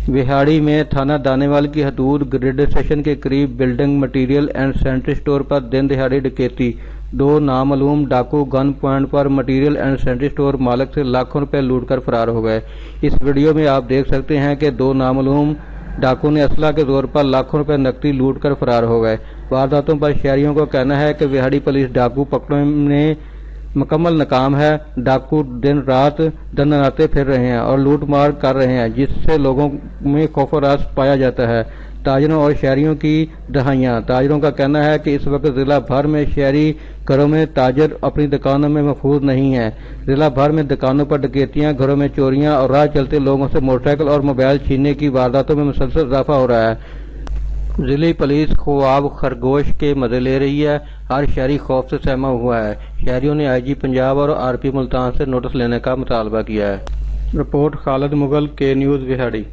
विहाड़ी में थाना दानेवाल की हदूद ग्रिड स्टेशन के करीब building material and sanitary store पर दिन दिहाड़ी डकैती। दो नामालूम डाकू गन पॉइंट पर मटीरियल एंड सैनिटरी स्टोर मालिक से लाखों रुपए लूटकर फरार हो गए। इस वीडियो में आप देख सकते हैं कि दो नामालूम डाकू ने असला के तौर पर लाखों रुपए नकदी लूटकर फरार हो गए। वारदातों पर शहरियों का कहना है कि विहाड़ी पुलिस डाकू पकड़ने में मुकम्मल नाकाम है। डाकू दिन रात दंदनाते फिर रहे हैं और लूटमार कर रहे हैं, जिससे लोगों में खौफ और रास पाया जाता है। ताजरों और शहरियों की दहाइयां। ताजरों का कहना है कि इस वक्त जिला भर में शहरी घरों में ताजर अपनी दुकानों में महफूज नहीं है। जिला भर में दुकानों पर डकैतियां, घरों में चोरियां और राह चलते लोगों से मोटरसाइकिल और मोबाइल छीनने की वारदातों में मुसलसल इजाफा हो रहा है। जिले पुलिस ख्वाब खरगोश के मजे ले रही है। हर शहरी खौफ से सहमा हुआ है। शहरियों ने आईजी पंजाब और आरपी मुल्तान से नोटिस लेने का मुतालबा किया है। रिपोर्ट खालिद मुगल, के न्यूज़ विहाड़ी।